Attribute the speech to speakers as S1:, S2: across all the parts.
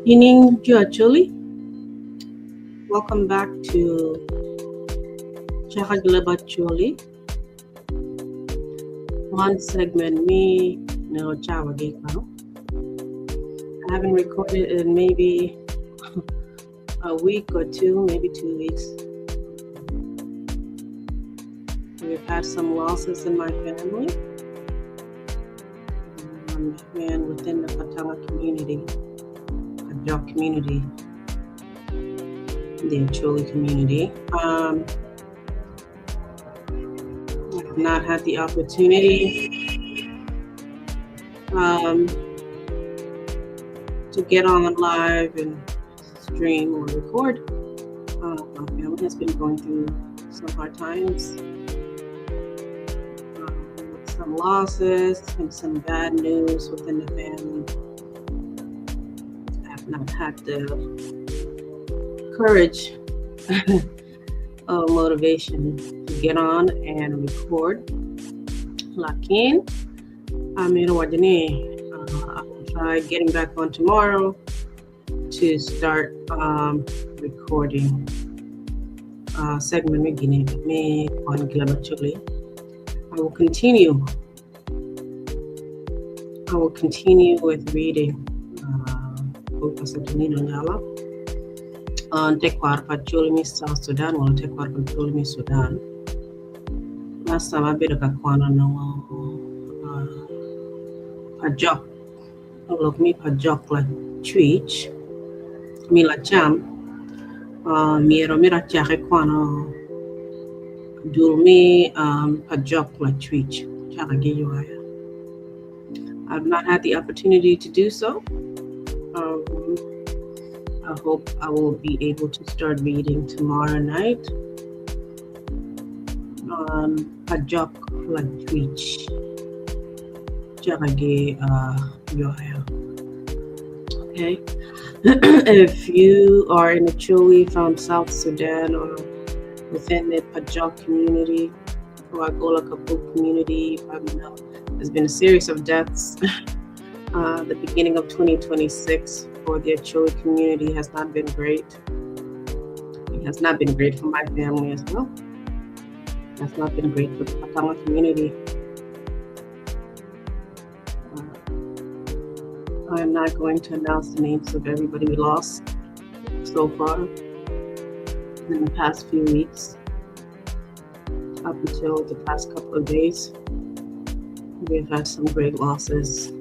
S1: Evening, Acholi. Welcome back to Chaka Leb Acholi. One segment, me, Neko Cawa, Ikang. I haven't recorded in maybe a week or two, maybe 2 weeks. We've had some losses in my family and within the Patanga community, Pajok community, the Acholi community. I've not had the opportunity to get on live and stream or record. My family has been going through some hard times, with some losses and some bad news within the family. I have not had the courage or motivation to get on and record. Lakin, I'll try getting back on tomorrow to start recording segment beginning me on Leb Acholi. I will continue with reading on Tekwar Pacholi South Sudan or Tekwar Pacholi Sudan. Last time I bid a kakwana no Pajok. Look me Pajok like Twitch. Mila Cham. Mira Chaka Kwano. Dulme Pajok like Twitch. Chaka I've not had the opportunity to do so. I hope I will be able to start reading tomorrow night. Pajok like Twitch. Okay. If you are in Acholi from South Sudan or within the Pajok community or Agola Kapul community, you probably know there's been a series of deaths. The beginning of 2026 for the Acholi community has not been great. It has not been great for my family as well. It has not been great for the Patanga community. I'm not going to announce the names of everybody we lost so far in the past few weeks. Up until the past couple of days, we've had some great losses.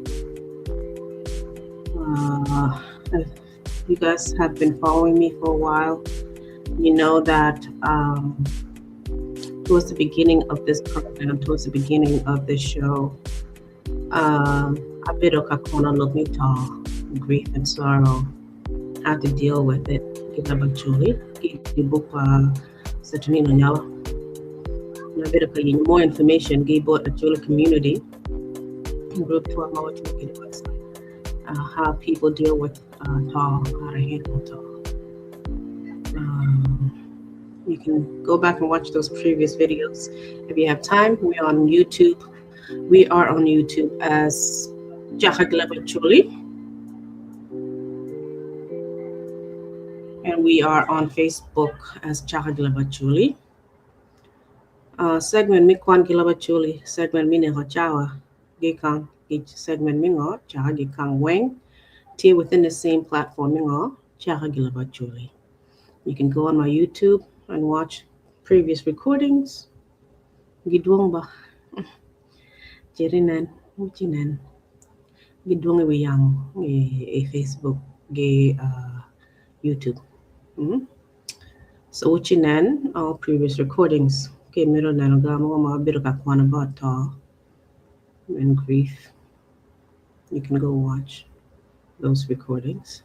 S1: If you guys have been following me for a while, you know that towards the beginning of this program, towards the beginning of this show, I bit of kakona look me tall, grief and sorrow, how to deal with it. Leb Acholi, the book Satunino Nyala. A bit of more information gave both Acholi community group 12 hour website. How people deal with tall, how to handle tall. You can go back and watch those previous videos if you have time. We are on YouTube. We are on YouTube as Chaka Leb Acholi, and we are on Facebook as Chaka Leb Acholi. Segment mi kwan Leb Acholi, segment mi Neko Cawa, Ikang, each segment mi ngo Chaka Ikang Weng, tier within the same platform mi ngo Chaka Leb Acholi. You can go on my YouTube and watch previous recordings. Gidwong ba? Jerinan, Muchinan. Gidwong we yang a Facebook, YouTube. So Uchinan, all previous recordings. Okay, Miro Nanogamo, ma bit of one about and grief. You can go watch those recordings.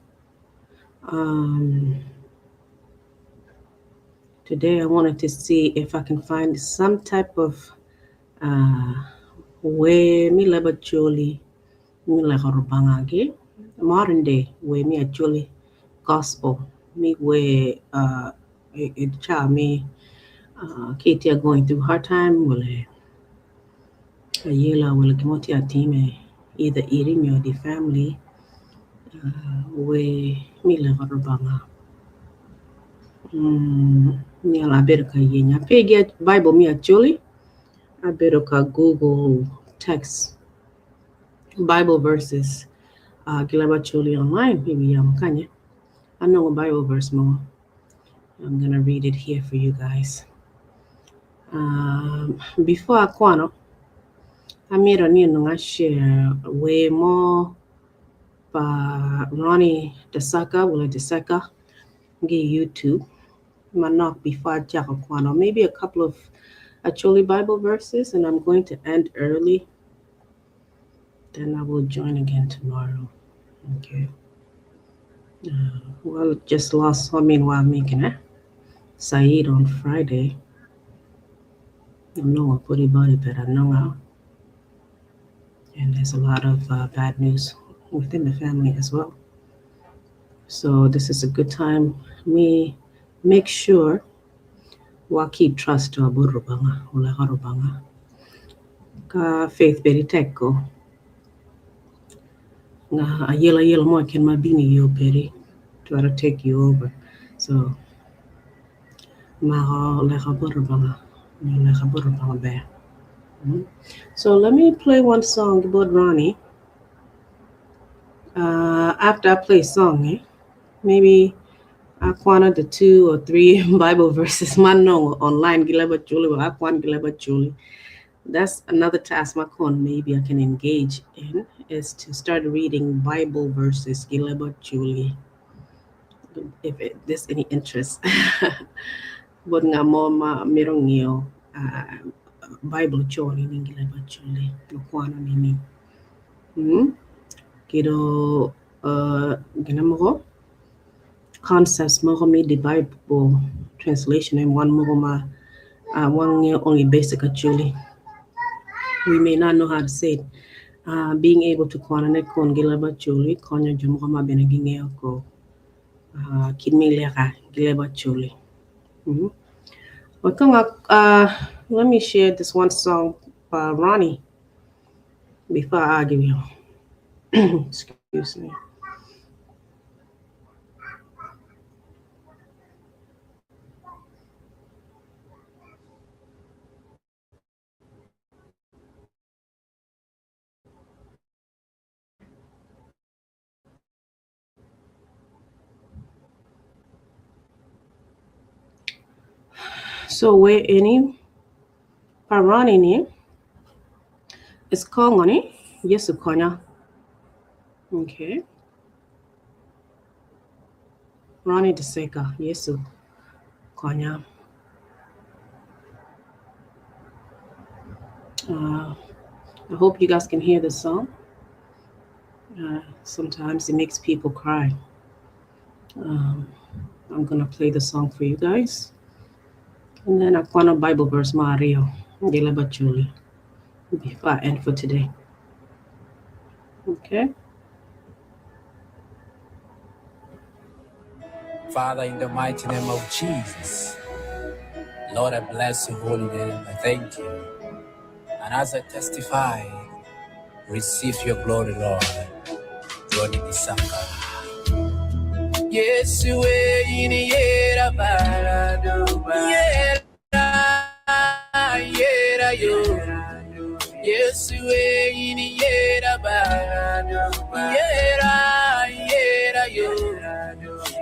S1: Today I wanted to see if I can find some type of way me Leb Acholi me like Rubangagi modern day way me Acholi gospel me way it child me Katie are going through hard time will a yela will a team either eating or the family we mi leva rubanga. Niala better ka yenya. Pege Bible me actually. I better ka Google text Bible verses. Gilaba Choli online. Maybe kanya. I know a Bible verse more. I'm gonna read it here for you guys. Before I kwano, I made a new share way more by Ronnie Desaka, Willa Desaka, get YouTube. My knock before Chaka kwano, maybe a couple of actually Bible verses, and I'm going to end early. Then I will join again tomorrow. Okay. Well, just lost one while making it. Saeed on Friday. I know I put about it, but I know how. And there's a lot of bad news within the family as well. So this is a good time. We make sure we keep trust to Aburubanga, Ulaharubanga. Ka faith very teko. A yellow more can my bini yo peri. Try to take you over. So Maha Lehaburubanga. Lehaburubanga bear. So let me play one song about Ronnie. After I play song, maybe Akwana the 2 or 3 Bible verses mano online Gileba Juli or Akwan Gileba Juli. That's another task maybe I can engage in is to start reading Bible verses Gileba Juli. If there's any interest. But nga mo merong iyo Bible Juli ning Gileba Juli. Akwana nini. Kiro ginamoko concepts mo me the Bible translation and one more one year only basic actually. We may not know how to say it. Being able to connect con gilaba chuli konya jumoma benegine ko kidmilera gilaba chuli. Let me share this one song by Ronnie before I argue you. Excuse me. So where any Ronnie ni it's called on it. Yes, konya. Okay. Ronnie Deseka, Yesu, Konya. I hope you guys can hear the song. Sometimes it makes people cry. I'm gonna play the song for you guys. And then Akwana Bible verse Mario, Geleba Julie, before I end for today. Okay.
S2: Father, in the mighty name of Jesus, Lord, I bless your holy name. I thank you. And as I testify, receive your glory, Lord. Lord, in Isaka. Yes, you in yera barado. Yera yo. Yes, you in yera barado. Yera yo.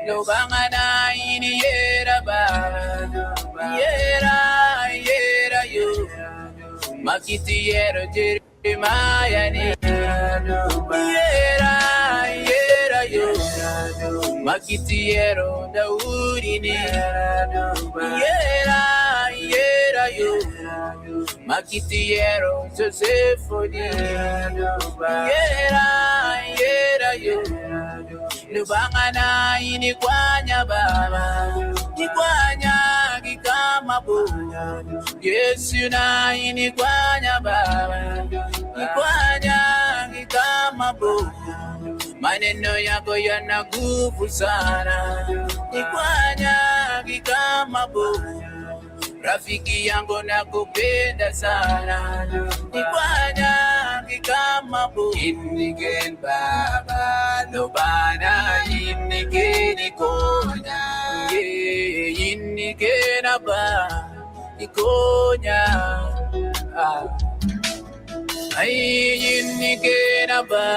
S2: No bangana in yera barado. Yera yo. Makiti yera Jeremiah ni. Yera yo. Makitiero Daudi ni Yera yo Makitiero Joseph ni Yera yo Lubangana ini kwanya baba Ikwanya kikama bu Yesu na ini kwanya baba Ikwanya kikama bu maneno yako yana nguvu sana, nikwanya kama bomu. Rafiki yangu nakupenda sana, nikwanya kama bomu. Indigen baba Lobana yinike konya. Yinike na ba ikonya. Ay yinike na ba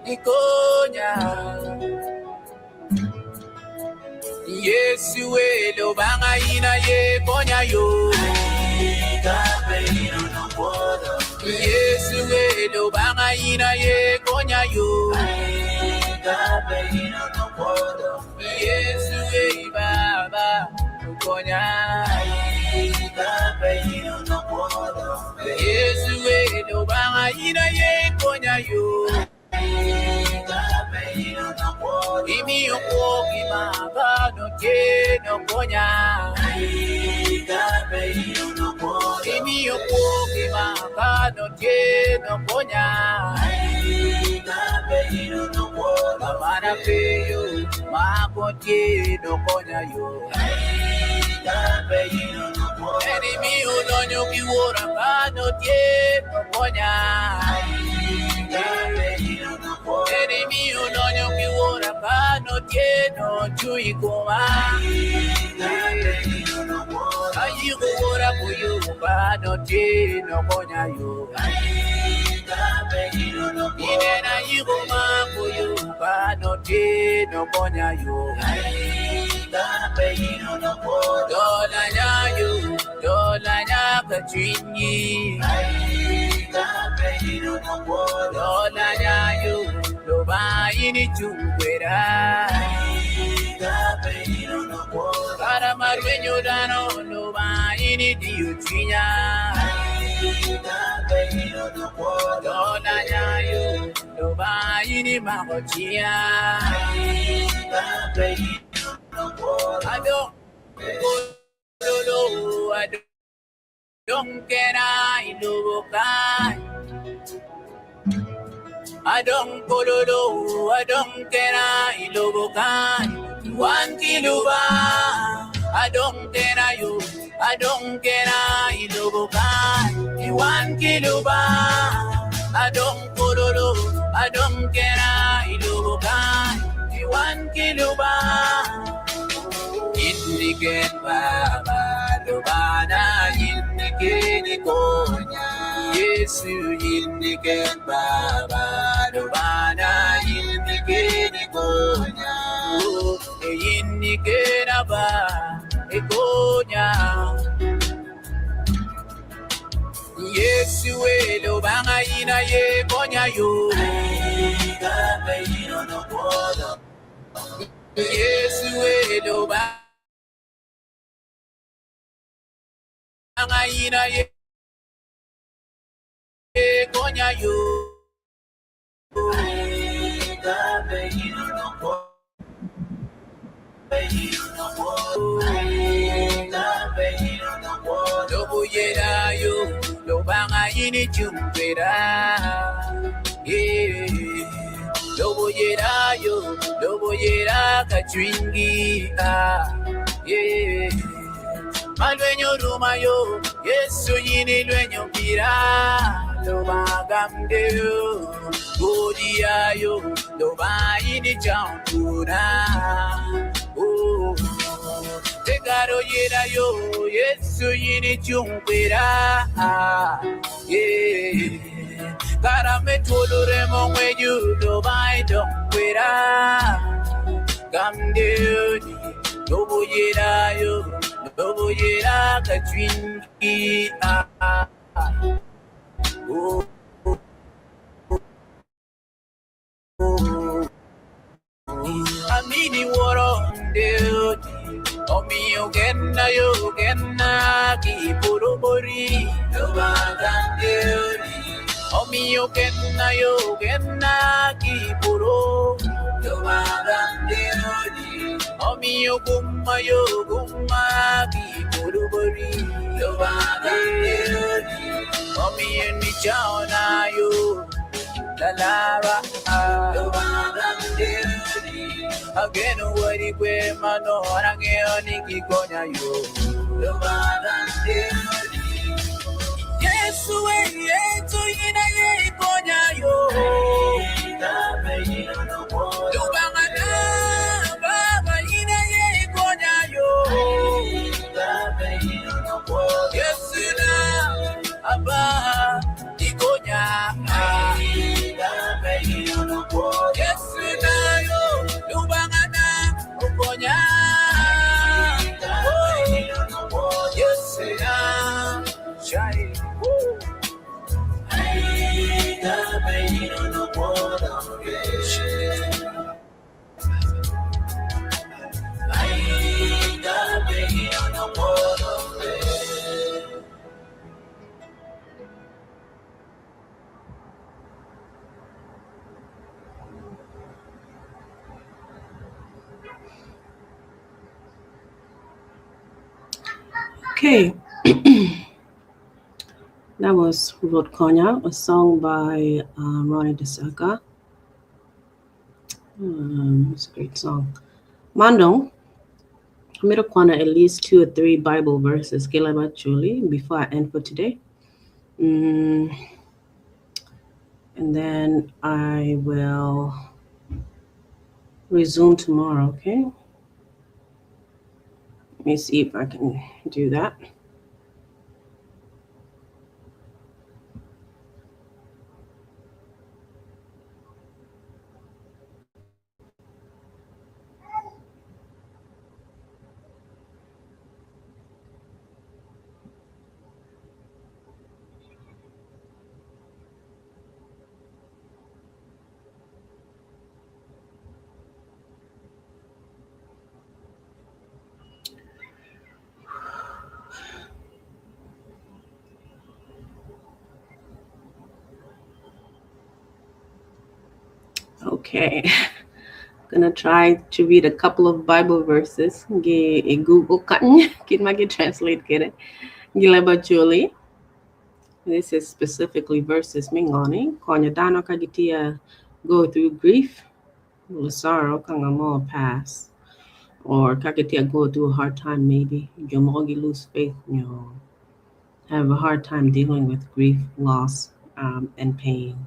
S2: ikonya. Yesu elo banga ina ye konya yo. Yesu elo banga ina ye konya yo. Yesu e baba konya. Yesu elo banga ina ye konya yo. Imi yokoki maba no te no konya. Imi yokoki maba no te no konya. Amana peyo mako te no konya yo. Enemy unonyo kiwora mano te no konya. Enemy unonyo kiwora mano te no chui koma. Ayu kiwora kuyu mano te no konya yo. Inena yigoma kuyu mano te no konya yo. Dola nyayo, dola nyaka chinyi. Dola nyayo, doba ini chungwera. Para marwenyo dano, doba ini diyo chinya. Dola nyayo, doba ini makochia. I don't get I do I don't pololo, I don't get I do 1 kiloba. I don't get I don't get I do 1 kiloba. I don't pololo, I don't get I do 1 kiloba. Indicate Baba, Lobana, indicate Konya. Yes, you indicate Baba, Lobana, indicate Konya. Indicate Abba, Konya. Yes, you will, Lobanga, ina ye Konya, you. Yes, you will, Lobanga. Ina ye konya yo. Lobo yera yo, lobanga ini chumpera. Lobo yera yo, lobo yera kachwingi. Malwenyo rumayo, Yesu yini lwenyo pira. Loba gamdeo, godia yo, loba yini champura. Tegaro yera yo, Yesu yini chumpira. Karame tolore mongweju, loba idongwera. Gamdeo ni, lobo yera yo. Lobo yera kachwingi. Amini woro ndeoti. Omi yogena ki porobori. Lobaga ndeoti. Omi yogena ki poro. Lobaga ndeoti. Omi yoguma ki porobori. Lobaga ndeoti. Omi yeni chaona yo. Lalara. Lobaga ndeoti. Again, what he quit, mano, and again, Niki Konya, you. Yes, we ain't to Konya, you.
S1: Okay. That was Vodkonya, a song by Ronnie DeSaga. It's a great song. Mandong, Mirakwana at least 2 or 3 Bible verses, Leb Acholi, before I end for today. And then I will resume tomorrow, okay? Let me see if I can do that. Okay. Gonna try to read a couple of Bible verses. Google kan get translate get it. Leb Acholi. This is specifically verses mingoni. Konya dano kagitia go through grief. Sorrow kangamo pass. Or kagitia go through a hard time maybe. Jomogi lose faith, have a hard time dealing with grief, loss, and pain.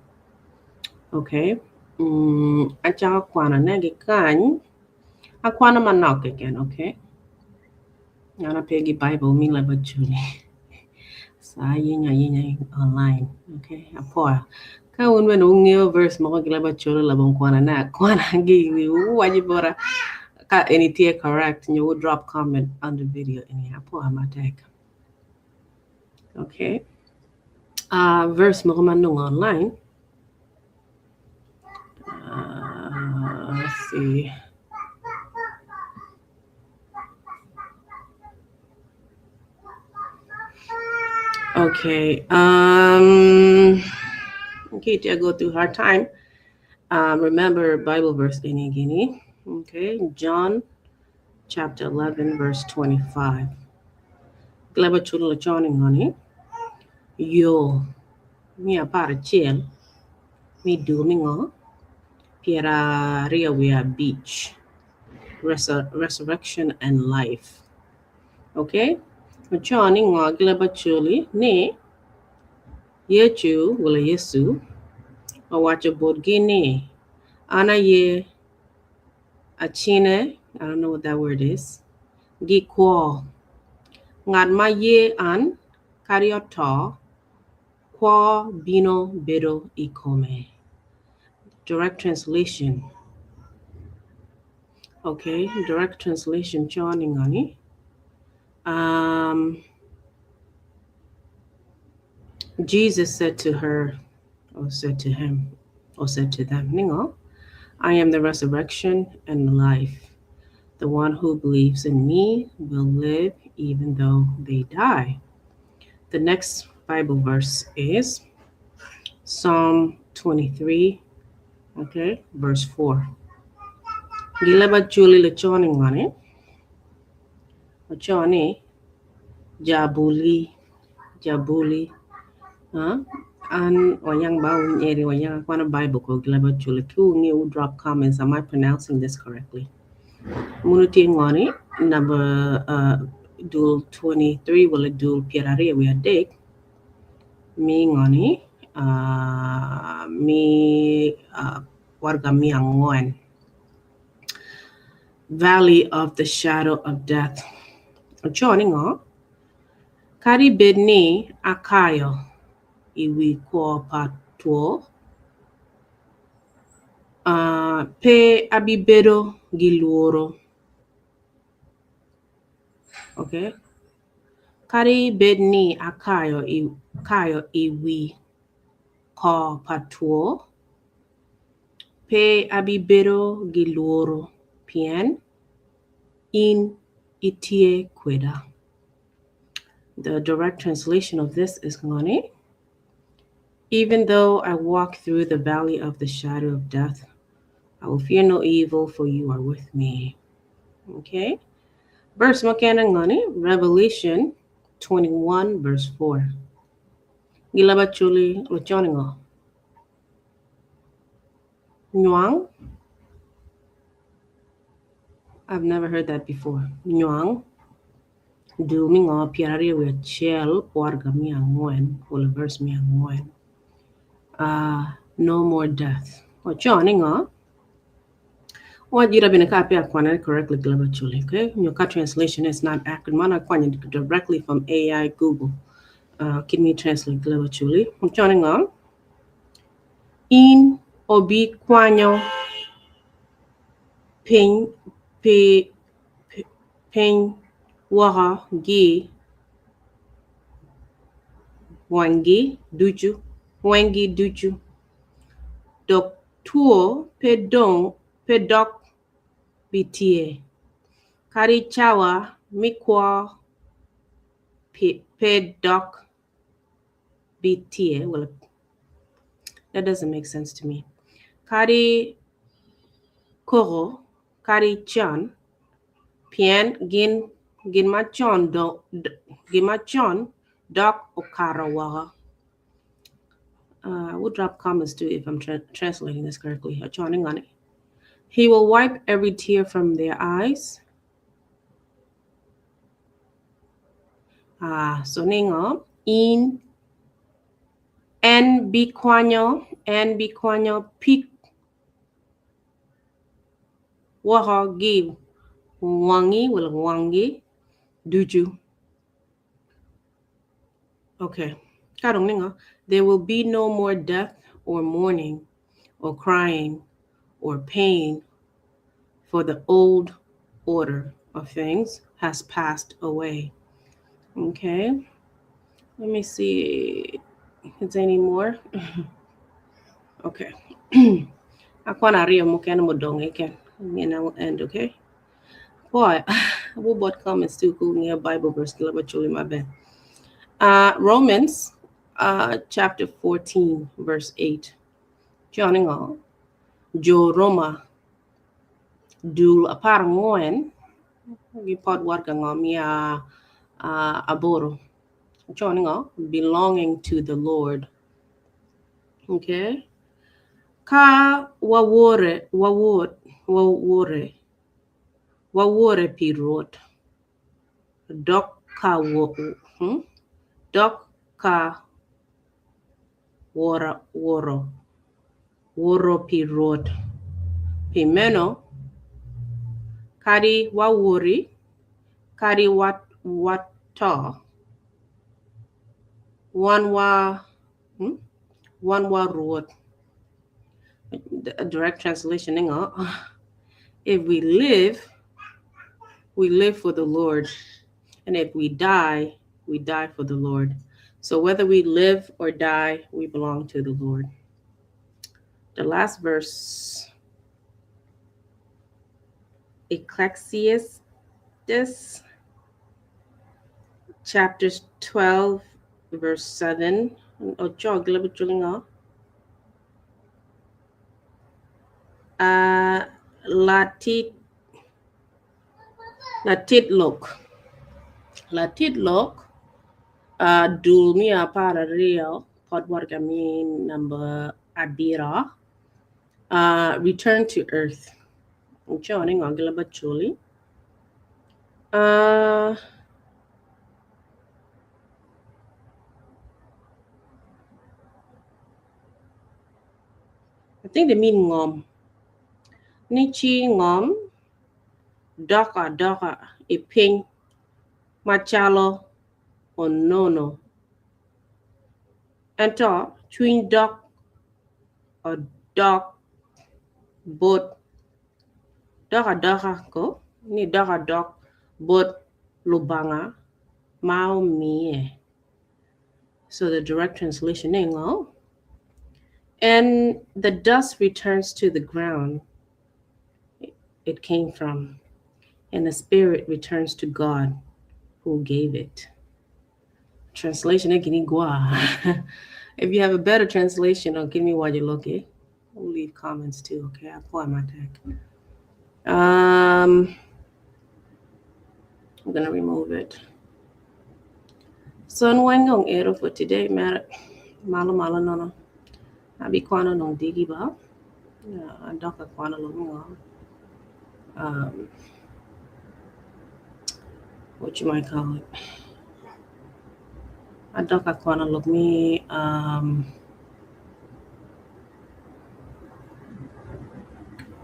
S1: Okay. Acha kwana negi kany. Akwana manok again, okay? Yana pegi Bible mi Leb Acholi. Sa yinya online, okay? Apoa. Ka when ungeo verse mo Leb Acholi labong kwana na kwana gi wajibora ka anything correct and you will drop comment on the video any apoa matek. Okay. Verse mo manung online. Let's see. Okay. Okay, to go through hard time. Remember Bible verse any guinea. Okay, John chapter 11, verse 25. Leb Acholi lechoning honey. Yo, mi apara chiel. Mi dumingo. Piera Ria Beach. Resurrection and life. Okay? Lechoning Leb Acholi ne. Yechu wala Yesu. Awacha Bodgini. Ana ye achine. I don't know what that word is. Gi kwal. Ngad ma ye an karioto kwa bino bedo ikome. Direct translation. Okay, direct translation joining ngani. Jesus said to her, or said to him, or said to them, Ningo, I am the resurrection and the life. The one who believes in me will live even though they die. The next Bible verse is Psalm 23, okay, verse 4. Leb Acholi lechoning ngani. Lechoni Jabuli. An wayang bawin eri wayang akwana Bible ko Leb Acholi ku ngi drop comments. Am I pronouncing this correctly? Munuti ngani number dual 23 will dual pierare we are dig. Mi ngani mi warga mi angwan. Valley of the shadow of death. Joining on Kari bedni akayo iwi kwa patuo. Pe abibedo giluoro. Okay. Kari bedni akayo iwi ka patuo, pe abibero giloro, pien, in itie queda. The direct translation of this is ngani. Even though I walk through the valley of the shadow of death, I will fear no evil, for you are with me. Okay? Verse makana ngani, Revelation 21, verse 4. Gilaba chuli lochoningo. Nyuang. I've never heard that before. Nyuang. Dumingo piari we chel porga mi angwen, or verse mi angwen. No more death. Lochoningo. What you have been a copy of correctly, Global Chuli, okay? Your cut translation is not accurate. Mana kwanya directly from AI Google. Can me translate Global Chuli. I'm turning on. In obi kwanyo ping pe ping waha gi wangi duchu dok tuo pedok bitie kari chawa mikwa pedok bitie. Well, that doesn't make sense to me. Kari koro kari chan pien gin machon dok okarawaga. I will drop comments too if I'm translating this correctly. He will wipe every tear from their eyes. So ningo in en bikwanyo pik waha gi wangi duju. Okay. There will be no more death or mourning or crying or pain, for the old order of things has passed away. Okay. Let me see if there's any more. Okay. Akwana rio mukena modong again. And I will end, okay? Boy, I will bought comments too cool near Bible verse chuli my bad. Romans chapter 14, verse 8. Joining all. Jo Roma dul aparangoen gipod warga ngomia aboro. Joining all, belonging to the Lord. Okay. Ka wawore pirot. Dok ka woro pirot. Pimeno kari wawori kari wata one wa road. A direct translation if we live for the Lord, and if we die for the Lord. So whether we live or die, we belong to the Lord. The last verse, Ecclesiastes chapter 12, verse 7. Latitlok dulmia para real podwargamin number abira return to earth. Joining on Leb Acholi. I think they mean ngom. Nichi ngom doka iping machalo onono. Ento twin dok or dok bot doka ko ni doka dok bot lubanga mao mie. So the direct translation And the dust returns to the ground it came from, and the spirit returns to God who gave it. Translation again, if you have a better translation, or give me what you're looking. We'll leave comments too, okay? I'll pull out my deck. I'm gonna remove it. So no arrow for today, matter malo malo no. Abi kwana no digi ba. Andoka kwana lo what you might call it. Andoka kwana lo me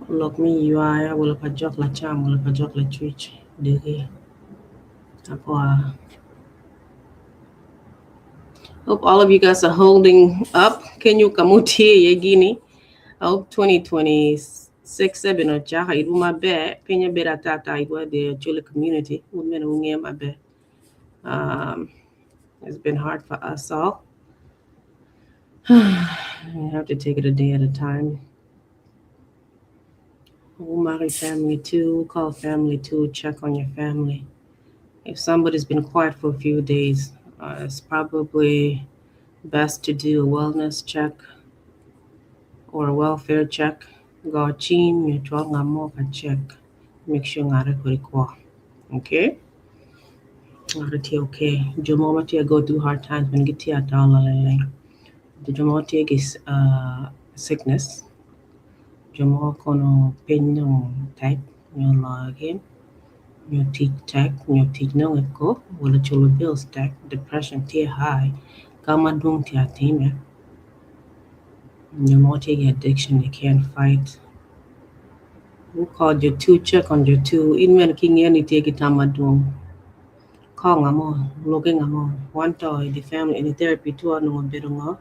S1: look me UI will pa jok la cham will pa jok la twitch digi. Hope all of you guys are holding up. Can you come out here, Yegini? I hope 2026 7 or Chaka, it will my bed. Penya beda tata, it was the Chula community. Women who near my bed. It's been hard for us all. You have to take it a day at a time. We'll marry family too, call family too, check on your family. If somebody's been quiet for a few days, it's probably best to do a wellness check or a welfare check. Go chin, you talk more check. Make sure ngare kwa. Okay? Ngare okay. Jomo mati go through hard times when get tia down la. The jomo take is sickness. Jomo kono pain no type your law again. Your teeth tech, your teeth no go, will chulo bills tech, depression tia high, kama dung tia team. Your more take addiction you can't fight. Who called your two check on your two in when king any take it time doing. Call amo, looking amo, one toy, the family in the therapy two no bit on.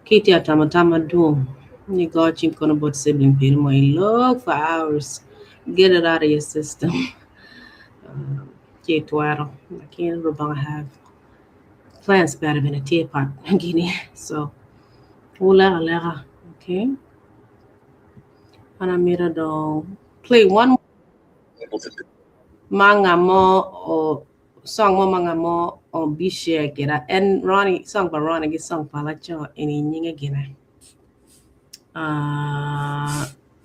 S1: Kitty at tamatama doom. You got you gonna about sibling pain my look for hours. Get it out of your system. I can't remember have plants better than a teapot. Guinea. So lega, okay. And I made a play one manga mo or song mo manga mo or be share get and Ronnie song by Ronnie get song palacho and in again.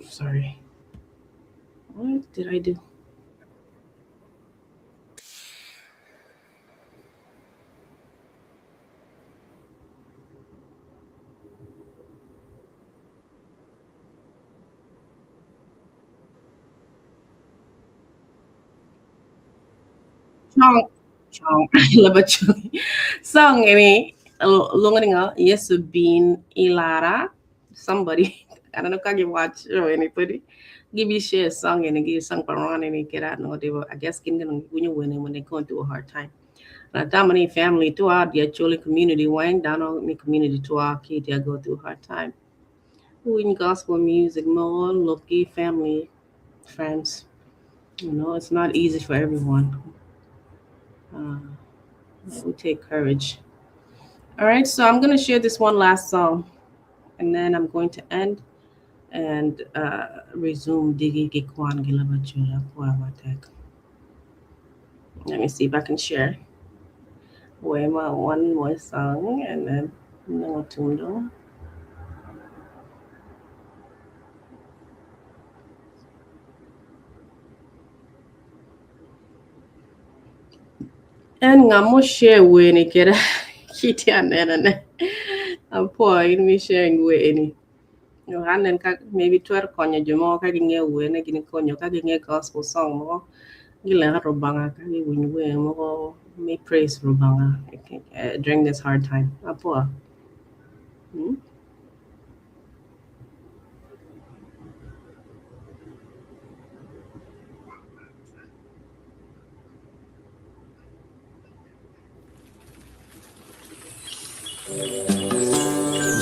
S1: Sorry. What did I do? Chong Leb Acholi. Song any long yes been Ilara somebody I don't know can you watch or anybody give you share a song and give you song around and get out no they were I guess when you win when they go through a hard time. Many family to our the Acholi community wine down on the community to our kid they go through hard time. Who in gospel music more lucky family friends. You know it's not easy for everyone. It will take courage. All right, so I'm going to share this one last song and then I'm going to end and resume Digi Gikwan Gilabachula Kuawatek. Let me see if I can share. Where my one more song and then no tundo. And I'm going to share with any kid. Kitty and then I'm poor in me sharing with any. No, and then maybe 12 konya jumo kaging a win again konyo kaging a gospel song mo. Gila robanga kagi win we mo me praise robanga during this hard time. Apo.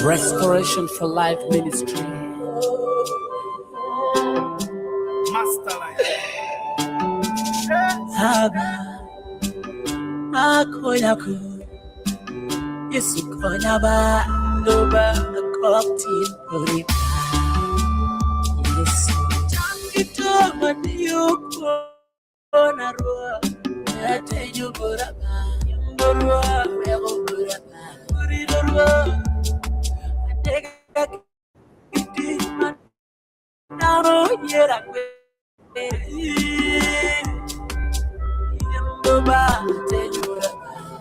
S2: Restoration for Life Ministry. Haba akoyaku Yesu konyaba doba Cocktail Riba. Yes, Changito Madio Konarua. I tell you, Buraba. Burua, Mero Buraba. Buridorua. I take a kitty man. Now, yeah, Yamboba, tell you,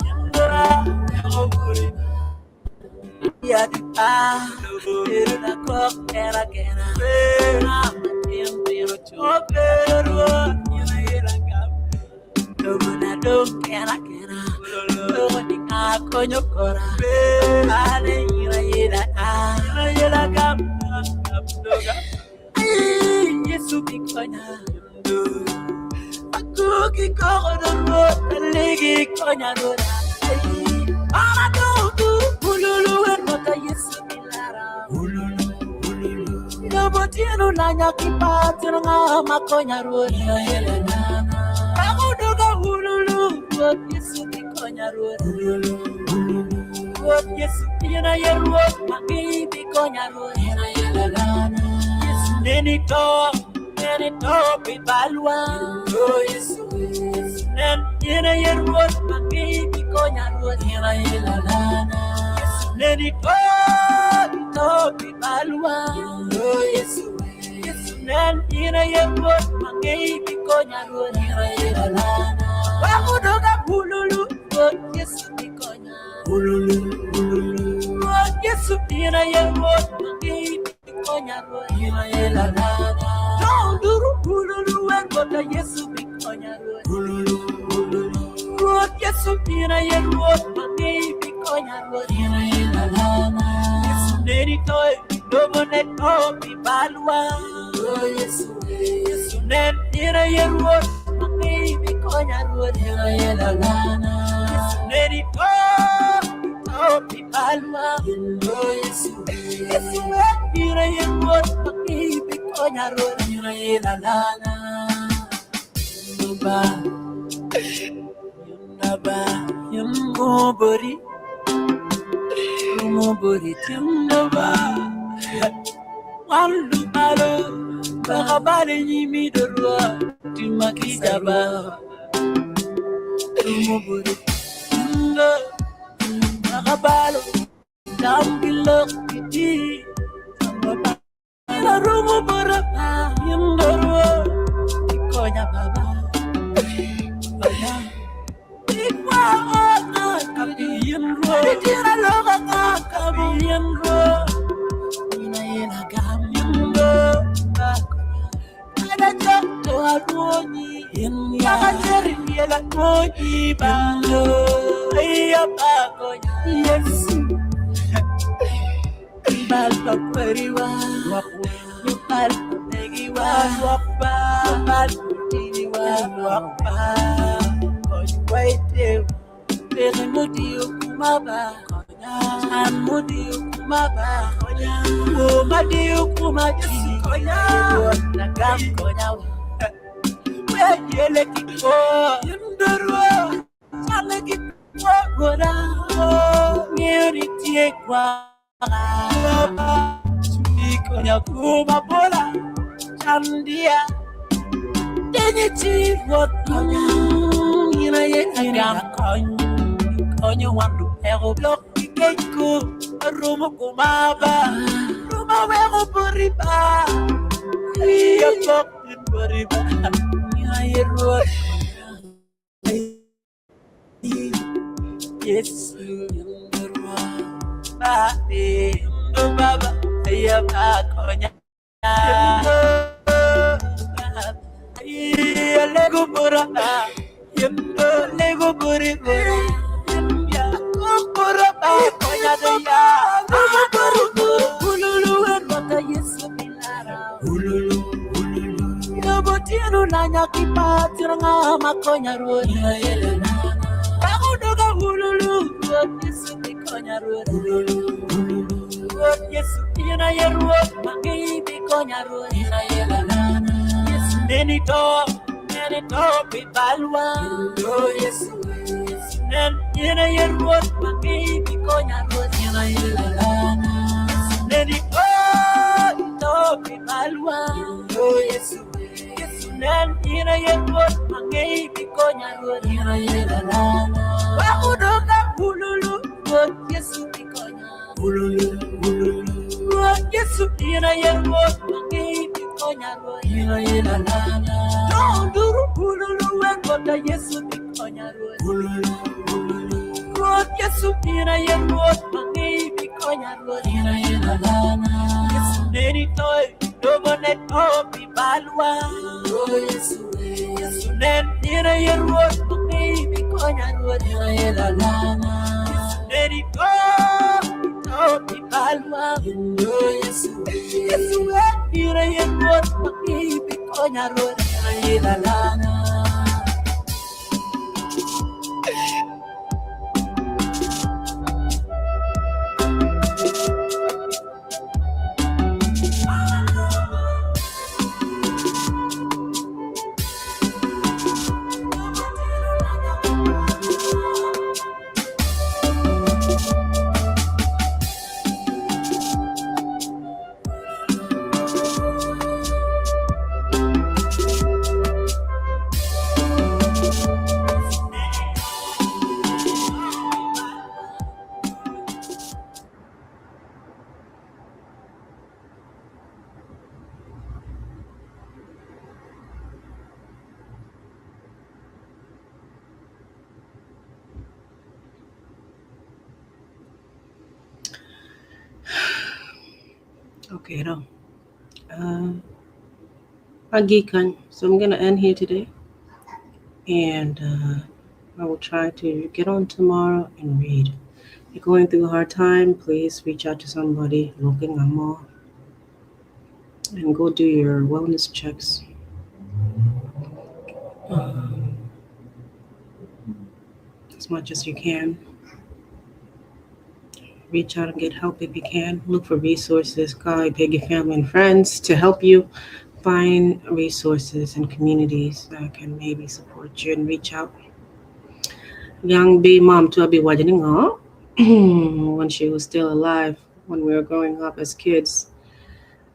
S2: Yambora, Mero Buraba. Yadipa, Iruna Cock, and again. I'm a team, Pero Chopero, Yelagam. Domina don't can I can. Don't I con your cora. Ale, Yelagam. Yes, you be coina. A cookie corridor, a leggy coina. I don't do Hululu and what I used to be Lara. Hululu. Nobody no Nanya Kipatranga, Maconia Road. I would go Hululu, what used to be Conia Road. What yes, in a year road, my baby Conia Road. Yes, many talk, be Balwa. Oh, yes, and in a year road, my baby Conia Road. Yes, many talk, be Balwa. Oh, yes, and in a year road, my baby Conia Road. Wakudoga Hululu, what yes, be Conia. Hululu, what yes, in a year road, my baby Conia Road. Don't do Hululu, and what I yes, be Conia Road. What yes, in a year road, my baby Conia Road. Yes, many toy, Domonet, oh, be Balwa. Oh, yes, then in a year road, my baby Conia Road. Yes, many toy, oh, be Balwa. Oh, yes, in a year road, my baby Conia Road. Yunaba, Yumobori. Mobori Timnova Wandubalo Bakabale Yimi the Rua Timakijaba Mobori Timno Bakabalo Dambilo Kiti Ila Rumo Borapa Yimdorua Ikonya Baba Onye wandu ero block ikeko rumo kumaba rumo wero buriba iya kok buriba ya yero yes yurwa ba baba iya bakonya iya lego buraba yendo lego buriba Nanya kipatranga makonya road. Aku doga hululu, road yesu konya road. Road yesu ina ye road, mangi konya road. Yes, many talk, be balwa. Oh yesu, ina ye road, mangi konya road. Yes, neri oh no mi malwa oh Yesu Yesu nen ina yekot mangai bikonya ina yelana wa udoka bululu oh Yesu bikonya bululu bululu oh Yesu ina yekot mangai bikonya ina yelana no duru bululu wekota Yesu bikonya bululu bululu oh Yesu ina yekot mangai bikonya ina yelana Yesu neri toy Domonet opi balwa oh Yesu Yesu nen ina yerwot baby konya ruot ina yelalana Yesu neri opi balwa oh Yesu Yesu ina yerwot baby konya ruot ina yelalana
S1: Okay, though. Ikang. So I'm gonna end here today, and I will try to get on tomorrow and read. If you're going through a hard time, please reach out to somebody looking at more, and go do your wellness checks. As much as you can. Reach out and get help if you can. Look for resources. Call your family and friends to help you find resources and communities that can maybe support you and reach out. Young B mom to be watching her when she was still alive, when we were growing up as kids.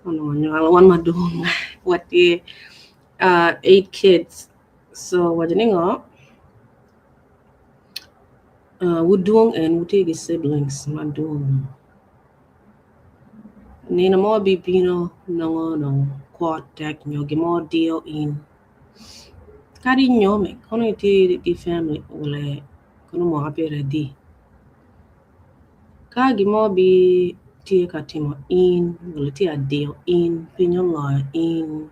S1: Oh no, I want my doing what the 8 kids. So watching her would doing and would take his siblings, my doing. Nina mo bibino no quad deck nyo gimo deal in kari nyo me kono iti di family wale kono mo apere di ka gimo bi tie katimo in wale tia deal in pinyo lo in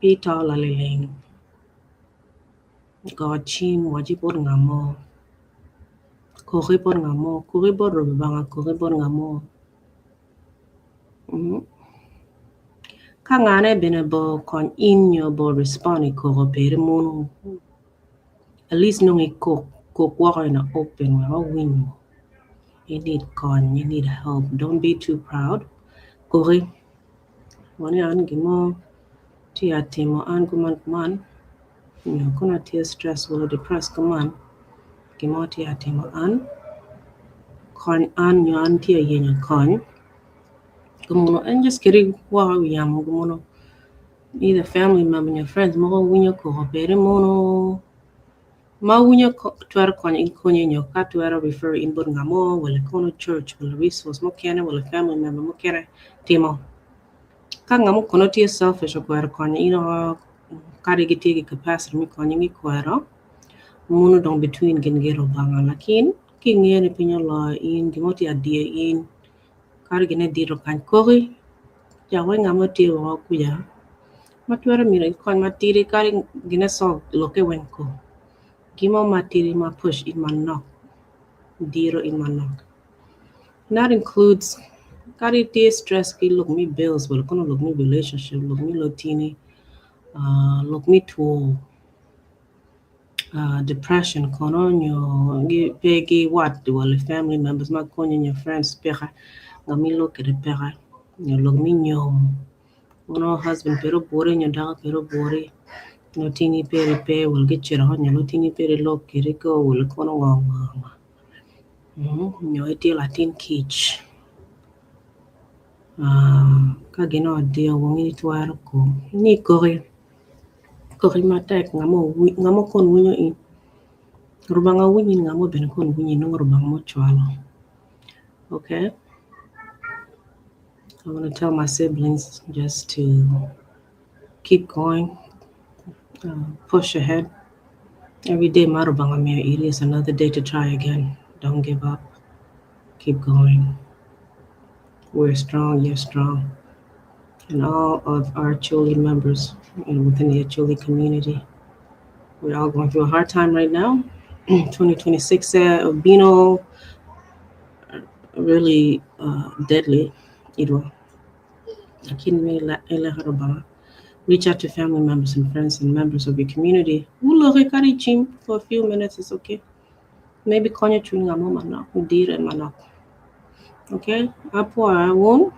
S1: pita lalileng God chim wajipor ngamo koribor rubanga koribor ngamo Kangane benebo kon inyo bo respond ko bere mono. At least no cook water in open where win. You need con, you need help. Don't be too proud. Kore. Wani an gimo tia temo an kuman. You kuna tia stress or depressed kuman. Gimo tia temo an. Con an yo an tia yenya con. Gumuno and just getting wa yam gumuno. Either family member and your friends mo winyo ko bere mono ma winyo twara konya in konya nyo ka twara refer in bur ngamo wala kono church wala resource mo kene wala family member mo kere timo ka ngamo kono ti selfish ko era konya ino kare giti capacity mi konya mi kwara mono dong between gengero banga lakin kingere pinyo la in dimoti adia in kare gene diro kan kori ya ngamo ti wa kuya Matwara mira kon matiri kari gina so loke wenko. Gimo matiri ma push in my knock. Diro in my knock. That includes kari tea stress ki look me bills, but kono look me relationship, look me lotini, look me to depression kono nyo pegi what well family members ma kono your friends pera ngami look at the pera. You look me nyom. Uno husband pero bore nyo daga pero bore no tini pere pe will get your on no tini pere lo kiriko will kono wang nyo iti latin kich Kagino dia wong ini tuar ko. Ni kori matek ngamo kon wunyo in. Rubanga wunyin ngamo ben kon wunyin nung rubang mo chwalo. Okay? I want to tell my siblings just to keep going, push ahead. Every day, marubanga mea iri is another day to try again. Don't give up. Keep going. We're strong. You're strong. And all of our Acholi members within the Acholi community, we're all going through a hard time right now. 2026 Albino really deadly. Reach out to family members and friends and members of your community. For a few minutes is okay. Maybe konya chunga mo manok, dire manok. Okay? Apo won.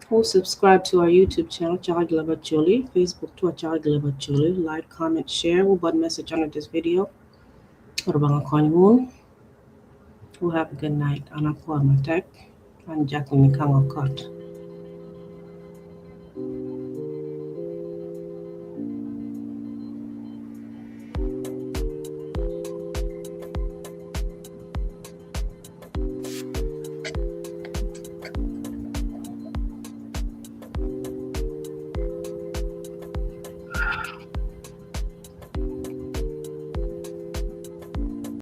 S1: Who subscribe to our YouTube channel, Chaka Leb Acholi, Facebook to Chaka Leb Acholi. Like, comment, share. We'll put message under this video. We'll have a good night. Anapo Matek and Jacqueline Ikang.